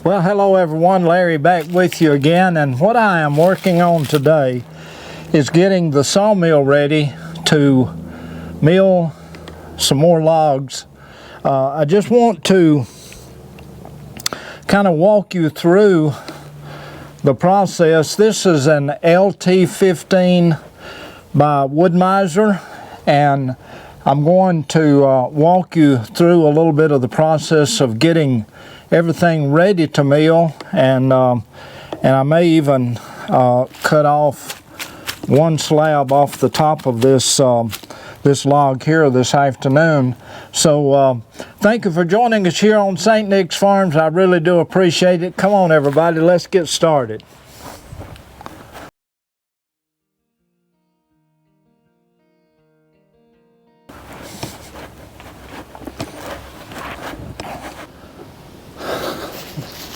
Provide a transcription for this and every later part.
Well, hello everyone, Larry back with you again, and what I am working on today is getting the sawmill ready to mill some more logs. I just want to kind of walk you through the process. This is an LT15 by Wood-Mizer, and I'm going to walk you through a little bit of the process of getting everything ready to mill, and I may even cut off one slab off the top of this this log here this afternoon. So thank you for joining us here on St. Nick's Farms. I really do appreciate it. Come on everybody, let's get started.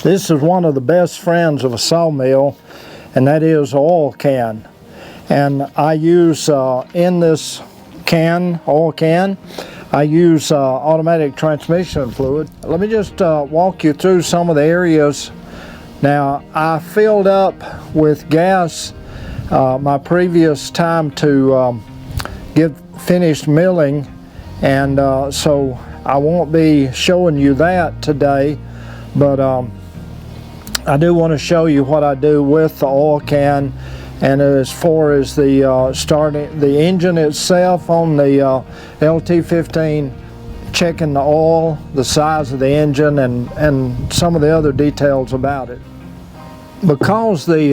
This is one of the best friends of a sawmill, and that is an oil can. And I use in this oil can, I use automatic transmission fluid. Let me just walk you through some of the areas. Now, I filled up with gas my previous time to get finished milling, and so I won't be showing you that today, but I do want to show you what I do with the oil can. And as far as the engine itself on the LT15, checking the oil, the size of the engine, and some of the other details about it. Because the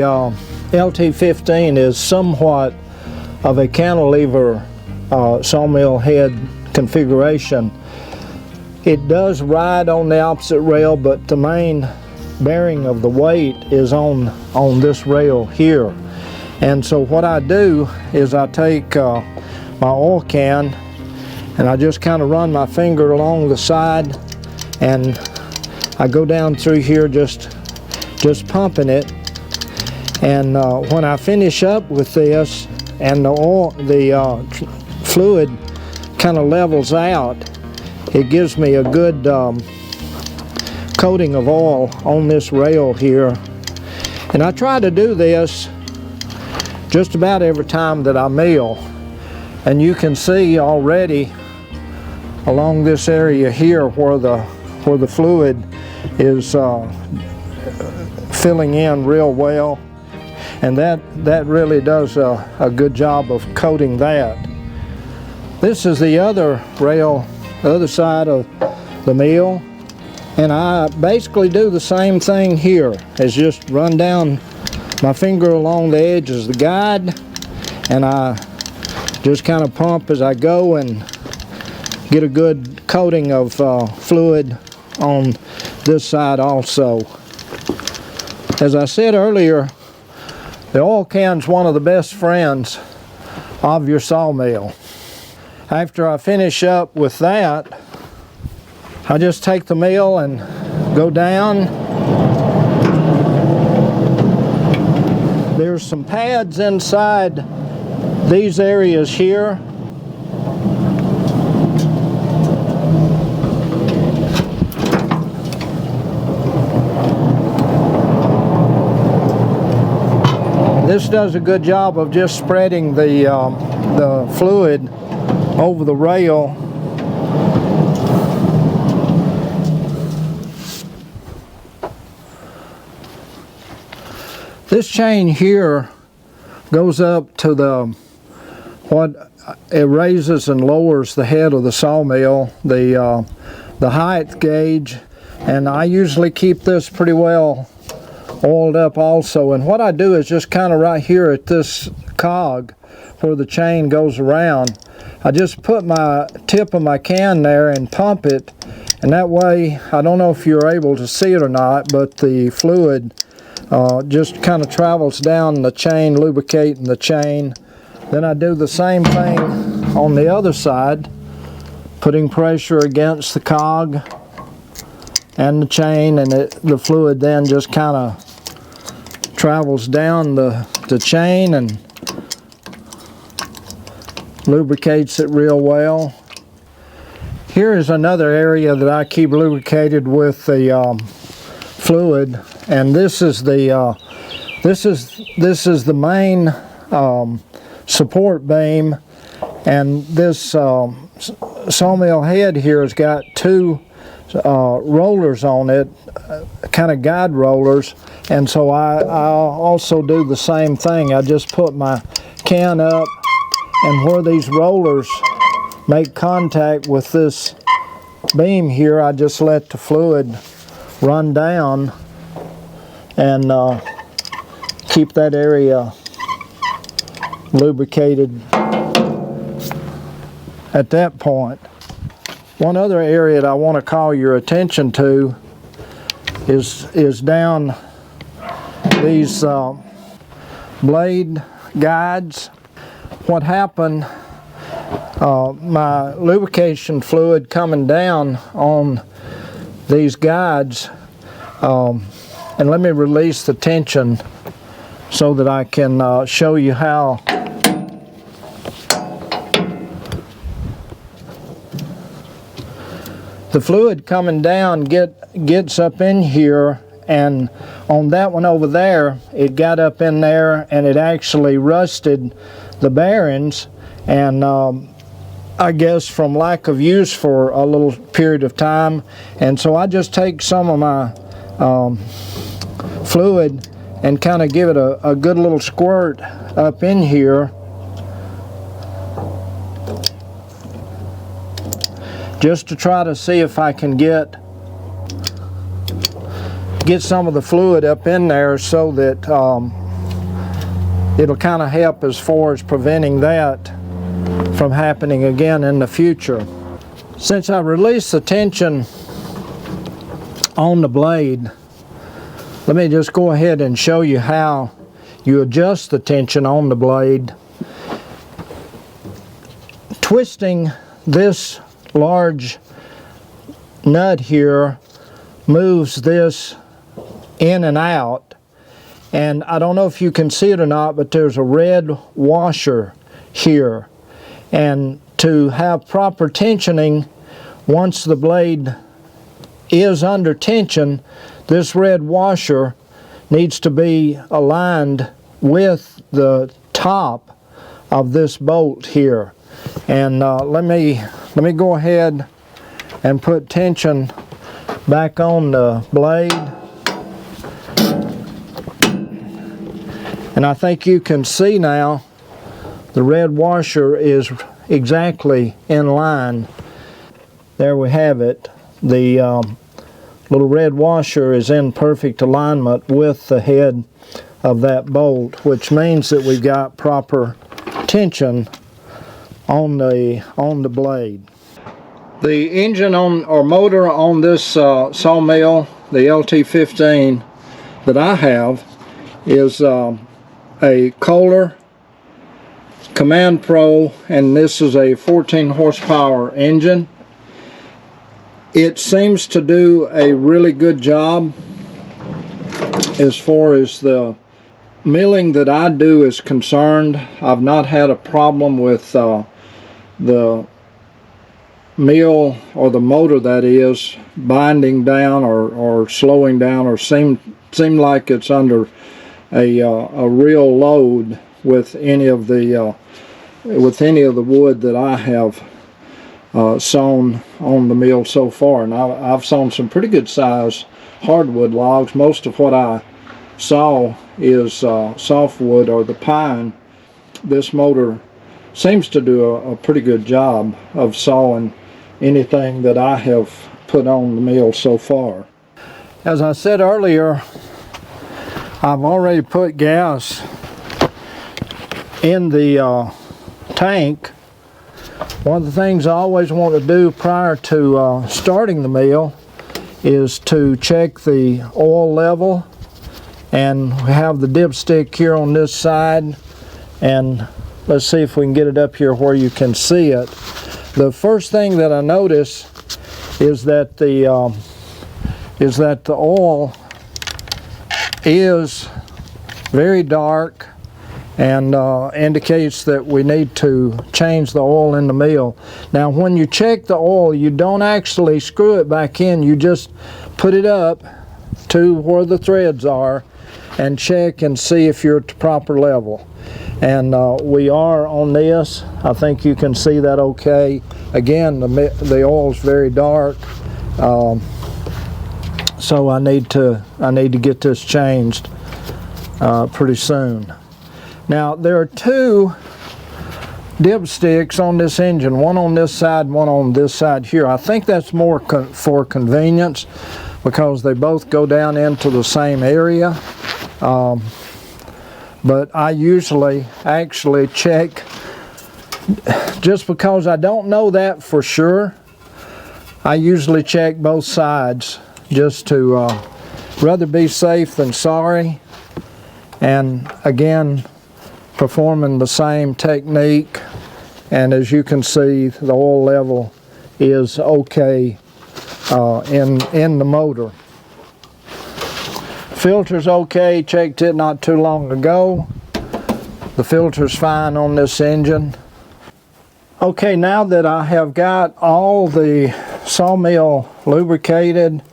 LT15 is somewhat of a cantilever sawmill head configuration, it does ride on the opposite rail, but the main bearing of the weight is on this rail here. And so what I do is I take my oil can and I just kind of run my finger along the side, and I go down through here just pumping it. And when I finish up with this and the fluid kind of levels out, it gives me a good coating of oil on this rail here. And I try to do this just about every time that I mill. And you can see already along this area here where the fluid is filling in real well, and that really does a good job of coating that. This is the other rail, the other side of the mill. And I basically do the same thing here, is just run down my finger along the edge as the guide, and I just kind of pump as I go and get a good coating of fluid on this side also. As I said earlier, the oil can's one of the best friends of your sawmill. After I finish up with that, I just take the mill and go down. There's some pads inside these areas here. This does a good job of just spreading the fluid over the rail. This chain here goes up to it raises and lowers the head of the sawmill, the height gauge, and I usually keep this pretty well oiled up also. And what I do is just kind of right here at this cog where the chain goes around, I just put my tip of my can there and pump it, and that way, I don't know if you're able to see it or not, but the fluid just kind of travels down the chain, lubricating the chain. Then I do the same thing on the other side, putting pressure against the cog and the chain, and the fluid then just kind of travels down the chain and lubricates it real well. Here is another area that I keep lubricated with the fluid, and this is the main support beam, and this sawmill head here has got two rollers on it, kind of guide rollers, and so I'll also do the same thing. I just put my can up, and where these rollers make contact with this beam here, I just let the fluid run down and keep that area lubricated at that point. One other area that I want to call your attention to is down these blade guides. What happened, my lubrication fluid coming down on these guides, and let me release the tension so that I can show you how the fluid coming down gets up in here, and on that one over there, it got up in there and it actually rusted the bearings, and I guess from lack of use for a little period of time. And so I just take some of my fluid and kind of give it a good little squirt up in here, just to try to see if I can get some of the fluid up in there, so that it'll kind of help as far as preventing that from happening again in the future. Since I released the tension on the blade, let me just go ahead and show you how you adjust the tension on the blade. Twisting this large nut here moves this in and out, and I don't know if you can see it or not, but there's a red washer here, and to have proper tensioning, once the blade is under tension, this red washer needs to be aligned with the top of this bolt here. And let me go ahead and put tension back on the blade, and I think you can see now the red washer is exactly in line. There we have it. The little red washer is in perfect alignment with the head of that bolt, which means that we've got proper tension on the blade. The engine or motor on this sawmill, the LT15 that I have, is a Kohler Command Pro, and this is a 14 horsepower engine. It seems to do a really good job as far as the milling that I do is concerned. I've not had a problem with the mill, or the motor that is, binding down or slowing down, or seem like it's under a real load with any of the wood that I have sawn on the mill so far. And I've sawn some pretty good size hardwood logs. Most of what I saw is softwood or the pine. This motor seems to do a pretty good job of sawing anything that I have put on the mill so far. As I said earlier, I've already put gas in the tank. One of the things I always want to do prior to starting the mill is to check the oil level, and we have the dipstick here on this side, and let's see if we can get it up here where you can see it. The first thing that I notice is that the oil is very dark, and indicates that we need to change the oil in the mill. Now when you check the oil, you don't actually screw it back in, you just put it up, to where the threads are and check and see if you're at the proper level. And we are on this. I think you can see that okay. Again, the oil's very dark, so I need to get this changed pretty soon. Now there are two dipsticks on this engine, one on this side, one on this side here. I think that's more for convenience because they both go down into the same area. But I usually actually check, just because I don't know that for sure, I usually check both sides just to rather be safe than sorry. And again, performing the same technique, and as you can see, the oil level is okay in the motor. Filter's okay, checked it not too long ago. The filter's fine on this engine. Okay, now that I have got all the Sawmill lubricated,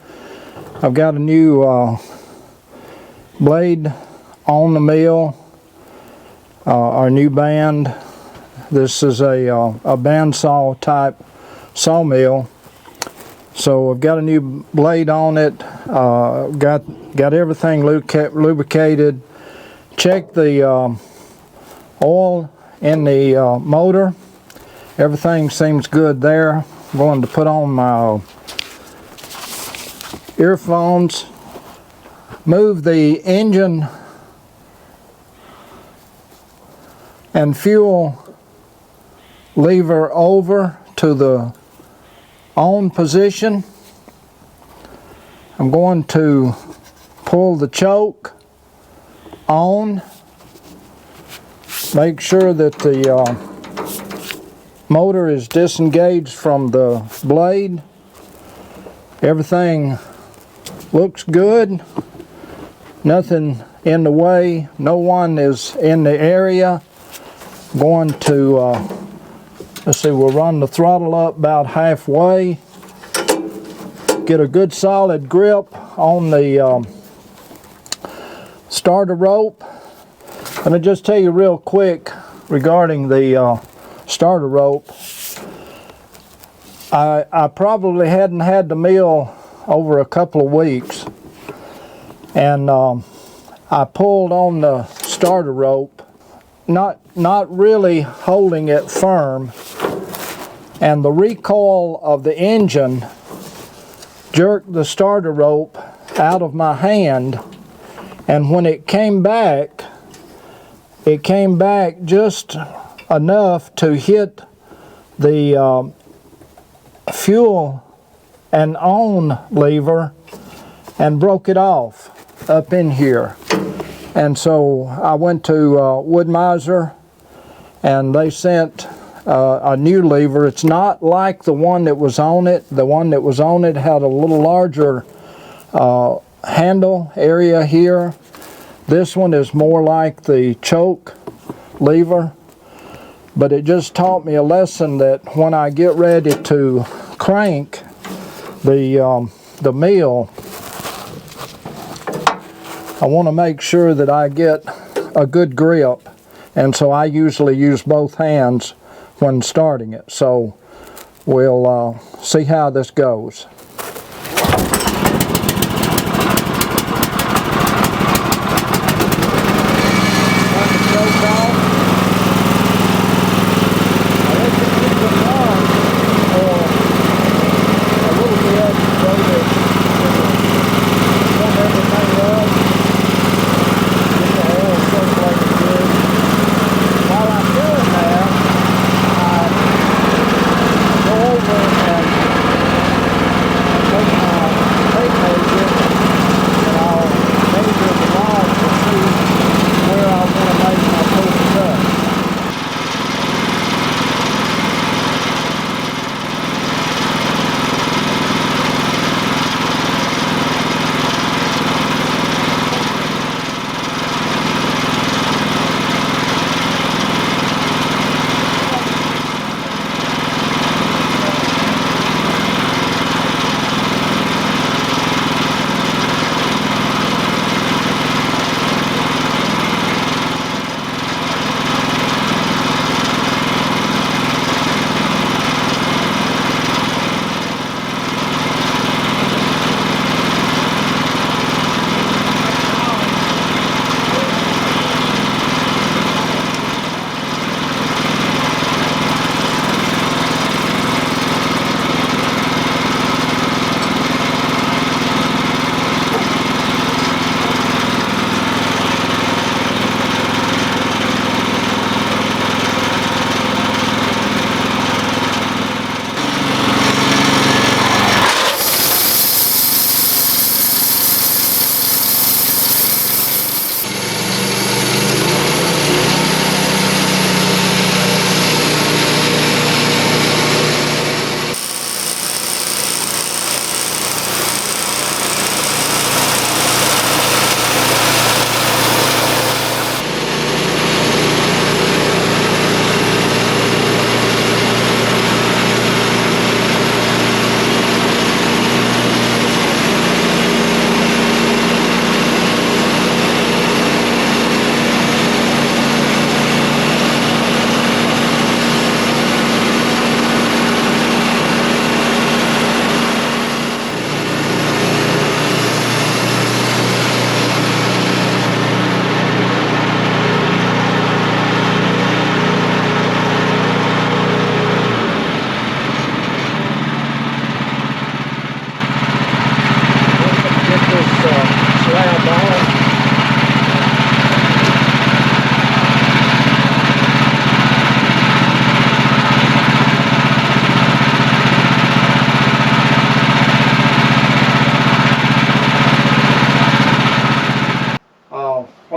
I've got a new blade on the mill, our new band. This is a bandsaw type sawmill. So I've got a new blade on it, got everything lubricated, checked the oil in the motor. Everything seems good there. I'm going to put on my earphones, move the engine and fuel lever over to the on position. I'm going to pull the choke on, make sure that the motor is disengaged from the blade. Everything looks good, nothing in the way, no one is in the area. I'm going to let's see, we'll run the throttle up about halfway, get a good solid grip on the starter rope. Let me just tell you real quick regarding the starter rope. I probably hadn't had the mill over a couple of weeks, and I pulled on the starter rope, not really holding it firm, and the recoil of the engine jerked the starter rope out of my hand, and when it came back just enough to hit the fuel and on lever and broke it off up in here. And so I went to Wood-Mizer, and they sent a new lever. It's not like the one that was on it. The one that was on it had a little larger handle area here. This one is more like the choke lever, but it just taught me a lesson that when I get ready to crank the mill, I want to make sure that I get a good grip, and so I usually use both hands when starting it. So we'll see how this goes.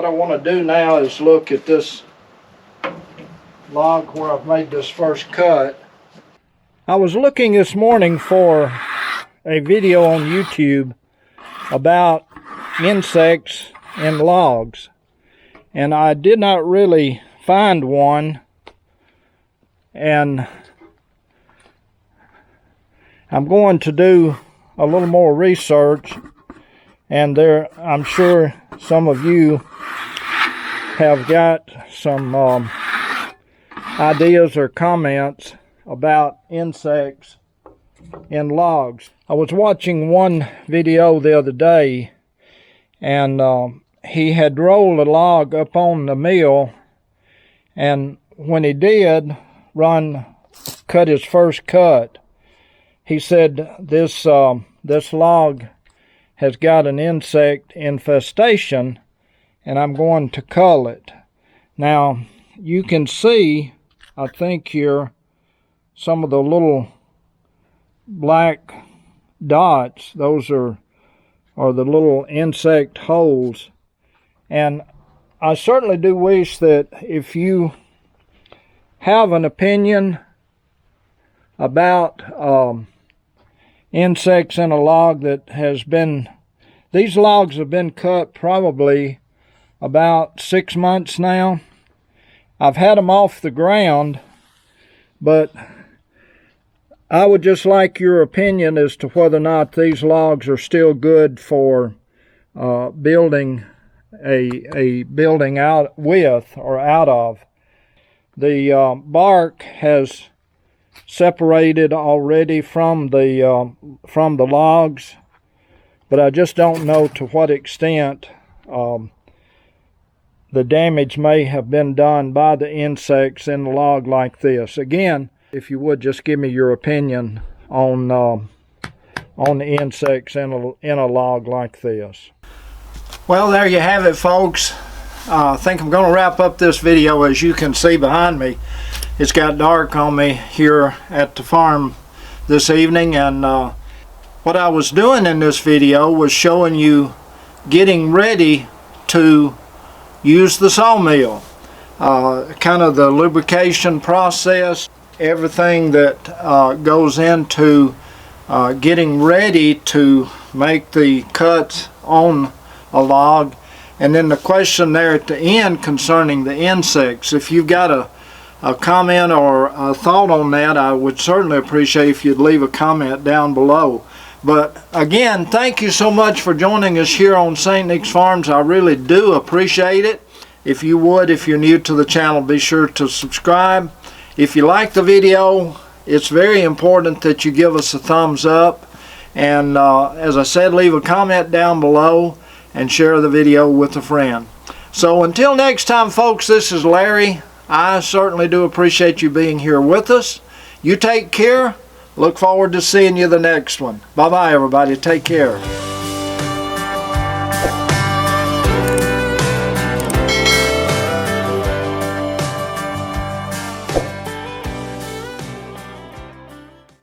what I want to do now is look at this log where I've made this first cut. I was looking this morning for a video on YouTube about insects in logs, and I did not really find one, and I'm going to do a little more research, and I'm sure some of you have got some ideas or comments about insects in logs. I was watching one video the other day, and he had rolled a log up on the mill, and when he did cut his first cut, he said this log has got an insect infestation, and I'm going to cull it. Now you can see, I think here, some of the little black dots. Those are the little insect holes. And I certainly do wish that if you have an opinion about insects in a log that has been, these logs have been cut probably about 6 months now. I've had them off the ground, but I would just like your opinion as to whether or not these logs are still good for building a building out with or out of. The bark has separated already from the logs, but I just don't know to what extent the damage may have been done by the insects in a log like this. Again, if you would just give me your opinion on the insects in a log like this. Well, there you have it, folks. I think I'm going to wrap up this video. As you can see behind me, it's got dark on me here at the farm this evening, and what I was doing in this video was showing you getting ready to use the sawmill, kind of the lubrication process, everything that goes into getting ready to make the cuts on a log. And then the question there at the end concerning the insects, if you've got a comment or a thought on that, I would certainly appreciate if you'd leave a comment down below. But again, thank you so much for joining us here on St. Nick's Farms. I really do appreciate it. If you would, if you're new to the channel, be sure to subscribe. If you like the video, it's very important that you give us a thumbs up. And as I said, leave a comment down below and share the video with a friend. So until next time, folks, this is Larry. I certainly do appreciate you being here with us. You take care. Look forward to seeing you the next one. Bye-bye, everybody. Take care.